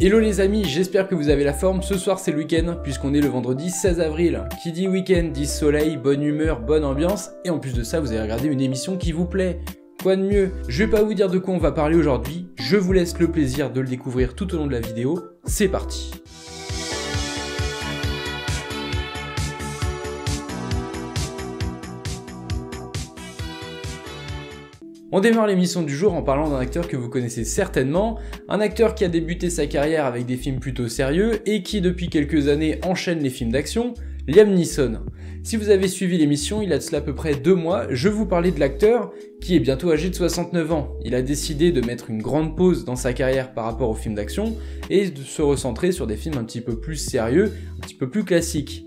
Hello les amis, j'espère que vous avez la forme. Ce soir c'est le week-end puisqu'on est le vendredi 16 avril. Qui dit week-end dit soleil, bonne humeur, bonne ambiance et en plus de ça vous allez regarder une émission qui vous plaît. Quoi de mieux? Je vais pas vous dire de quoi on va parler aujourd'hui, je vous laisse le plaisir de le découvrir tout au long de la vidéo. C'est parti. On démarre l'émission du jour en parlant d'un acteur que vous connaissez certainement, un acteur qui a débuté sa carrière avec des films plutôt sérieux et qui depuis quelques années enchaîne les films d'action, Liam Neeson. Si vous avez suivi l'émission, il y a de cela à peu près 2 mois, je vous parlais de l'acteur qui est bientôt âgé de 69 ans. Il a décidé de mettre une grande pause dans sa carrière par rapport aux films d'action et de se recentrer sur des films un petit peu plus sérieux, un petit peu plus classiques.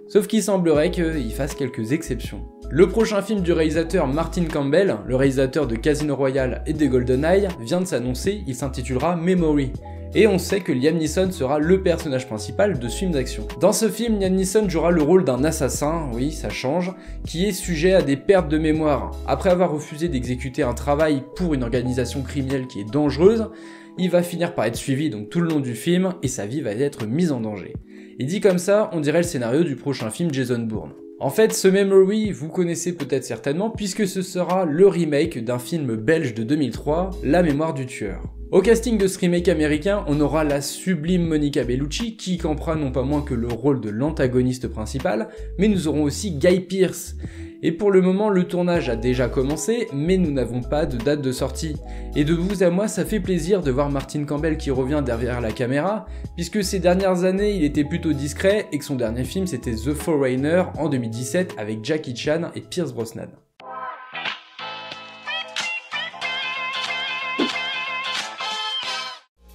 Sauf qu'il semblerait qu'il fasse quelques exceptions. Le prochain film du réalisateur Martin Campbell, le réalisateur de Casino Royale et de GoldenEye, vient de s'annoncer, il s'intitulera Memory. Et on sait que Liam Neeson sera le personnage principal de ce film d'action. Dans ce film, Liam Neeson jouera le rôle d'un assassin, oui ça change, qui est sujet à des pertes de mémoire. Après avoir refusé d'exécuter un travail pour une organisation criminelle qui est dangereuse, il va finir par être suivi donc tout le long du film et sa vie va être mise en danger. Et dit comme ça, on dirait le scénario du prochain film Jason Bourne. En fait, ce Memory, vous connaissez peut-être certainement puisque ce sera le remake d'un film belge de 2003, La mémoire du tueur. Au casting de ce remake américain, on aura la sublime Monica Bellucci qui campera non pas moins que le rôle de l'antagoniste principal, mais nous aurons aussi Guy Pearce. Et pour le moment, le tournage a déjà commencé, mais nous n'avons pas de date de sortie. Et de vous à moi, ça fait plaisir de voir Martin Campbell qui revient derrière la caméra, puisque ces dernières années, il était plutôt discret et que son dernier film c'était The Foreigner en 2017 avec Jackie Chan et Pierce Brosnan.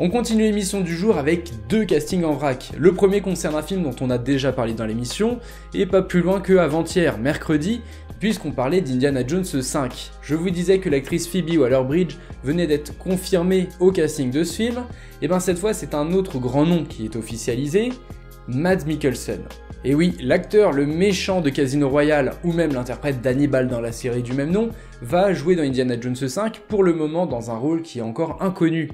On continue l'émission du jour avec 2 castings en vrac. Le premier concerne un film dont on a déjà parlé dans l'émission, et pas plus loin que avant-hier, mercredi, puisqu'on parlait d'Indiana Jones 5. Je vous disais que l'actrice Phoebe Waller-Bridge venait d'être confirmée au casting de ce film, et bien cette fois c'est un autre grand nom qui est officialisé, Mads Mikkelsen. Et oui, l'acteur, le méchant de Casino Royale, ou même l'interprète d'Hannibal dans la série du même nom, va jouer dans Indiana Jones 5, pour le moment dans un rôle qui est encore inconnu.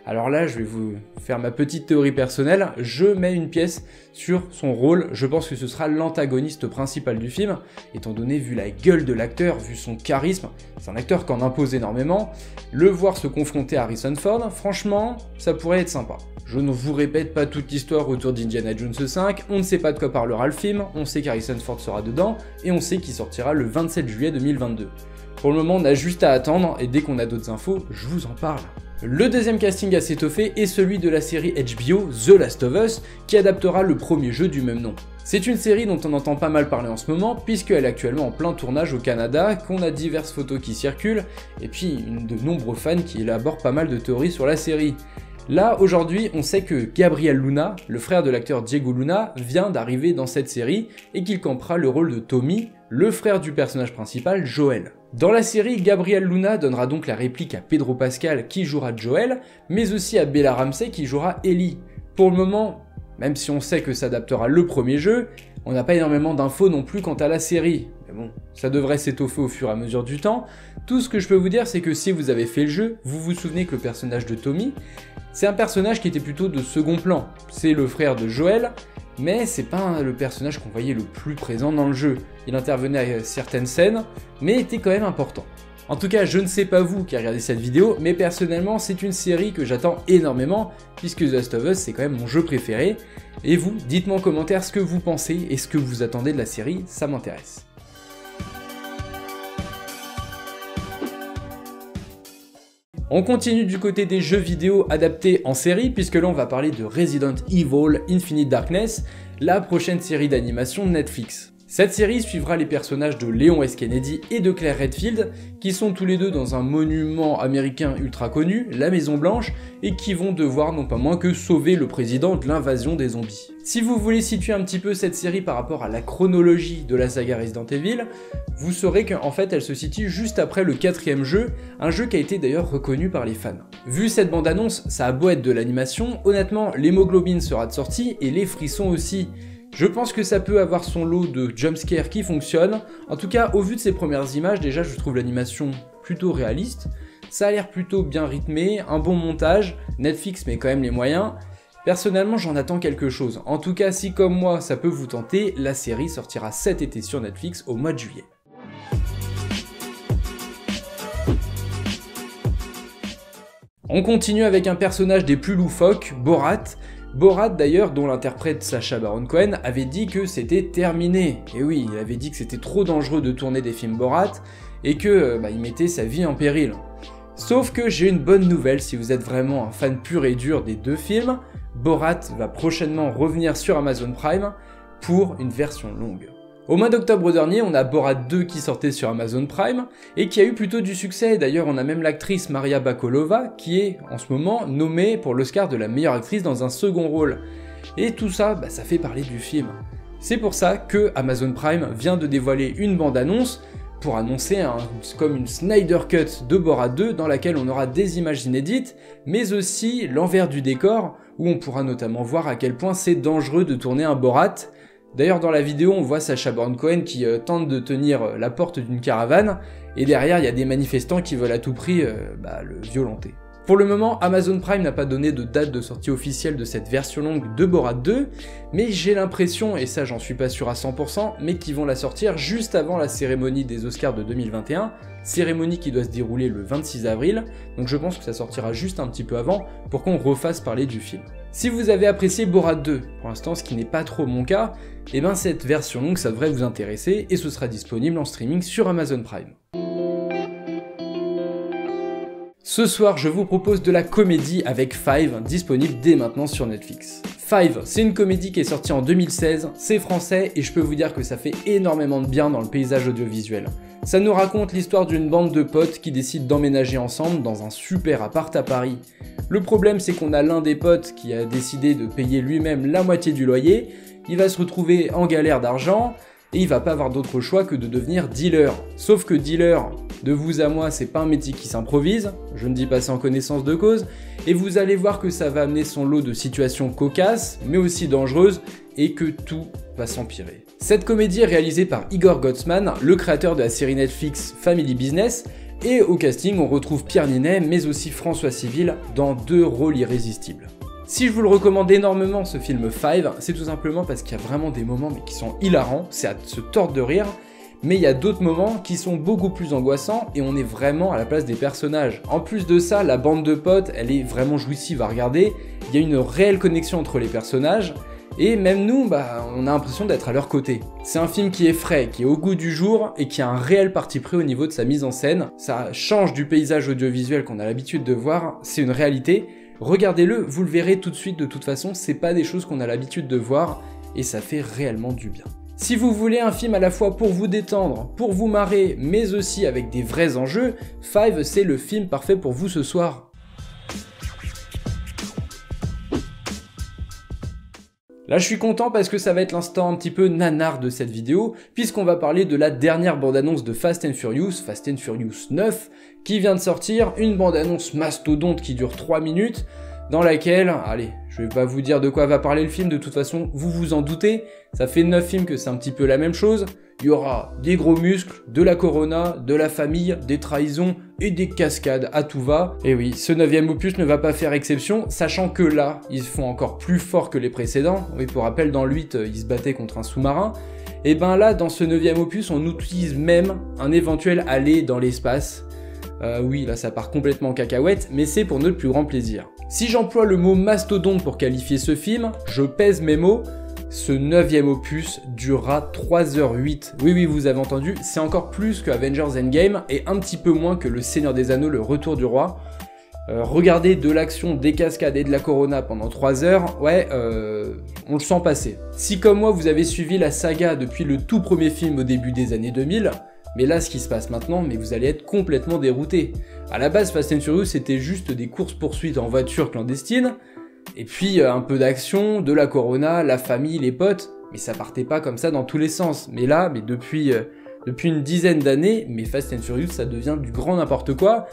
Alors là, je vais vous faire ma petite théorie personnelle, je mets une pièce sur son rôle, je pense que ce sera l'antagoniste principal du film, étant donné vu la gueule de l'acteur, vu son charisme, c'est un acteur qui en impose énormément, le voir se confronter à Harrison Ford, franchement, ça pourrait être sympa. Je ne vous répète pas toute l'histoire autour d'Indiana Jones 5, on ne sait pas de quoi parlera le film, on sait qu'Harrison Ford sera dedans, et on sait qu'il sortira le 27 juillet 2022. Pour le moment, on a juste à attendre, et dès qu'on a d'autres infos, je vous en parle. Le deuxième casting à s'étoffer est celui de la série HBO The Last of Us, qui adaptera le premier jeu du même nom. C'est une série dont on entend pas mal parler en ce moment, puisqu'elle est actuellement en plein tournage au Canada, qu'on a diverses photos qui circulent, et puis de nombreux fans qui élaborent pas mal de théories sur la série. Là, aujourd'hui, on sait que Gabriel Luna, le frère de l'acteur Diego Luna, vient d'arriver dans cette série, et qu'il campera le rôle de Tommy, le frère du personnage principal, Joel. Dans la série, Gabriel Luna donnera donc la réplique à Pedro Pascal qui jouera Joel, mais aussi à Bella Ramsey qui jouera Ellie. Pour le moment, même si on sait que s'adaptera le premier jeu, on n'a pas énormément d'infos non plus quant à la série. Mais bon, ça devrait s'étoffer au fur et à mesure du temps. Tout ce que je peux vous dire, c'est que si vous avez fait le jeu, vous vous souvenez que le personnage de Tommy, c'est un personnage qui était plutôt de second plan. C'est le frère de Joel, mais c'est pas le personnage qu'on voyait le plus présent dans le jeu. Il intervenait à certaines scènes, mais était quand même important. En tout cas, je ne sais pas vous qui regardez cette vidéo, mais personnellement, c'est une série que j'attends énormément, puisque The Last of Us, c'est quand même mon jeu préféré. Et vous, dites-moi en commentaire ce que vous pensez et ce que vous attendez de la série, ça m'intéresse. On continue du côté des jeux vidéo adaptés en série, puisque là on va parler de Resident Evil Infinite Darkness, la prochaine série d'animation de Netflix. Cette série suivra les personnages de Léon S. Kennedy et de Claire Redfield, qui sont tous les deux dans un monument américain ultra connu, la Maison Blanche, et qui vont devoir non pas moins que sauver le président de l'invasion des zombies. Si vous voulez situer un petit peu cette série par rapport à la chronologie de la saga Resident Evil, vous saurez qu'en fait elle se situe juste après le 4e jeu, un jeu qui a été d'ailleurs reconnu par les fans. Vu cette bande-annonce, ça a beau être de l'animation, honnêtement l'hémoglobine sera de sortie et les frissons aussi. Je pense que ça peut avoir son lot de jumpscares qui fonctionnent. En tout cas, au vu de ces premières images, déjà je trouve l'animation plutôt réaliste. Ça a l'air plutôt bien rythmé, un bon montage, Netflix met quand même les moyens. Personnellement, j'en attends quelque chose. En tout cas, si comme moi, ça peut vous tenter, la série sortira cet été sur Netflix au mois de juillet. On continue avec un personnage des plus loufoques, Borat. Borat d'ailleurs, dont l'interprète Sacha Baron Cohen, avait dit que c'était terminé. Et oui, il avait dit que c'était trop dangereux de tourner des films Borat, et que il mettait sa vie en péril. Sauf que j'ai une bonne nouvelle si vous êtes vraiment un fan pur et dur des deux films, Borat va prochainement revenir sur Amazon Prime pour une version longue. Au mois d'octobre dernier, on a Borat 2 qui sortait sur Amazon Prime et qui a eu plutôt du succès. D'ailleurs, on a même l'actrice Maria Bakalova qui est en ce moment nommée pour l'Oscar de la meilleure actrice dans un second rôle. Et tout ça, ça fait parler du film. C'est pour ça que Amazon Prime vient de dévoiler une bande-annonce pour annoncer comme une Snyder Cut de Borat 2 dans laquelle on aura des images inédites, mais aussi l'envers du décor où on pourra notamment voir à quel point c'est dangereux de tourner un Borat. D'ailleurs, dans la vidéo, on voit Sacha Baron Cohen qui tente de tenir la porte d'une caravane, et derrière, il y a des manifestants qui veulent à tout prix le violenter. Pour le moment, Amazon Prime n'a pas donné de date de sortie officielle de cette version longue de Borat 2, mais j'ai l'impression, et ça j'en suis pas sûr à 100%, mais qu'ils vont la sortir juste avant la cérémonie des Oscars de 2021, cérémonie qui doit se dérouler le 26 avril, donc je pense que ça sortira juste un petit peu avant pour qu'on refasse parler du film. Si vous avez apprécié Borat 2, pour l'instant ce qui n'est pas trop mon cas, cette version longue ça devrait vous intéresser et ce sera disponible en streaming sur Amazon Prime. Ce soir, je vous propose de la comédie avec Five, disponible dès maintenant sur Netflix. Five, c'est une comédie qui est sortie en 2016, c'est français et je peux vous dire que ça fait énormément de bien dans le paysage audiovisuel. Ça nous raconte l'histoire d'une bande de potes qui décident d'emménager ensemble dans un super appart à Paris. Le problème c'est qu'on a l'un des potes qui a décidé de payer lui-même la moitié du loyer, il va se retrouver en galère d'argent, et il va pas avoir d'autre choix que de devenir dealer. Sauf que dealer, de vous à moi, c'est pas un métier qui s'improvise, je ne dis pas ça en connaissance de cause, et vous allez voir que ça va amener son lot de situations cocasses, mais aussi dangereuses, et que tout va s'empirer. Cette comédie est réalisée par Igor Gotsman, le créateur de la série Netflix Family Business, et au casting on retrouve Pierre Ninet, mais aussi François Civil, dans deux rôles irrésistibles. Si je vous le recommande énormément ce film Five, c'est tout simplement parce qu'il y a vraiment des moments qui sont hilarants, c'est à se tordre de rire, mais il y a d'autres moments qui sont beaucoup plus angoissants et on est vraiment à la place des personnages. En plus de ça, la bande de potes, elle est vraiment jouissive à regarder, il y a une réelle connexion entre les personnages, et même nous, on a l'impression d'être à leur côté. C'est un film qui est frais, qui est au goût du jour, et qui a un réel parti pris au niveau de sa mise en scène. Ça change du paysage audiovisuel qu'on a l'habitude de voir, c'est une réalité. Regardez-le, vous le verrez tout de suite, de toute façon, c'est pas des choses qu'on a l'habitude de voir, et ça fait réellement du bien. Si vous voulez un film à la fois pour vous détendre, pour vous marrer, mais aussi avec des vrais enjeux, Five c'est le film parfait pour vous ce soir. Là je suis content parce que ça va être l'instant un petit peu nanar de cette vidéo, puisqu'on va parler de la dernière bande-annonce de Fast and Furious 9, qui vient de sortir, une bande-annonce mastodonte qui dure 3 minutes, dans laquelle, allez, je vais pas vous dire de quoi va parler le film, de toute façon, vous vous en doutez, ça fait 9 films que c'est un petit peu la même chose, il y aura des gros muscles, de la corona, de la famille, des trahisons et des cascades à tout va. Et oui, ce 9e opus ne va pas faire exception, sachant que là, ils font encore plus fort que les précédents. Oui, pour rappel, dans le 8, ils se battaient contre un sous-marin. Et là, dans ce 9e opus, on utilise même un éventuel aller dans l'espace. Oui, là ça part complètement en cacahuète, mais c'est pour notre plus grand plaisir. Si j'emploie le mot mastodonte pour qualifier ce film, je pèse mes mots, ce 9e opus durera 3h08. Oui, vous avez entendu, c'est encore plus que Avengers Endgame et un petit peu moins que Le Seigneur des Anneaux, le Retour du Roi. Regardez de l'action, des cascades et de la corona pendant 3 heures, on le sent passer. Si comme moi vous avez suivi la saga depuis le tout premier film au début des années 2000, mais là, ce qui se passe maintenant, vous allez être complètement dérouté. À la base, Fast and Furious, c'était juste des courses-poursuites en voiture clandestine, et puis un peu d'action, de la corona, la famille, les potes, mais ça partait pas comme ça dans tous les sens. Mais là, depuis une dizaine d'années, Fast and Furious, ça devient du grand n'importe quoi.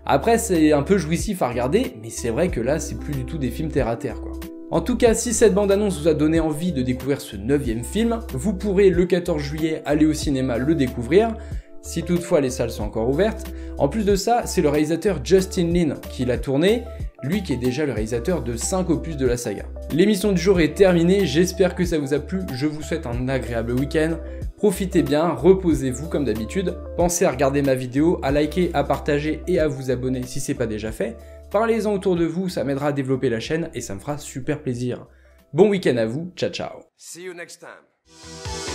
Après, c'est un peu jouissif à regarder, mais c'est vrai que là, c'est plus du tout des films terre-à-terre, quoi. En tout cas, si cette bande-annonce vous a donné envie de découvrir ce 9e film, vous pourrez le 14 juillet aller au cinéma le découvrir, si toutefois les salles sont encore ouvertes. En plus de ça, c'est le réalisateur Justin Lin qui l'a tourné. lui qui est déjà le réalisateur de 5 opus de la saga. L'émission du jour est terminée, j'espère que ça vous a plu, je vous souhaite un agréable week-end. Profitez bien, reposez-vous comme d'habitude, pensez à regarder ma vidéo, à liker, à partager et à vous abonner si c'est pas déjà fait. Parlez-en autour de vous, ça m'aidera à développer la chaîne et ça me fera super plaisir. Bon week-end à vous, ciao ciao. See you next time.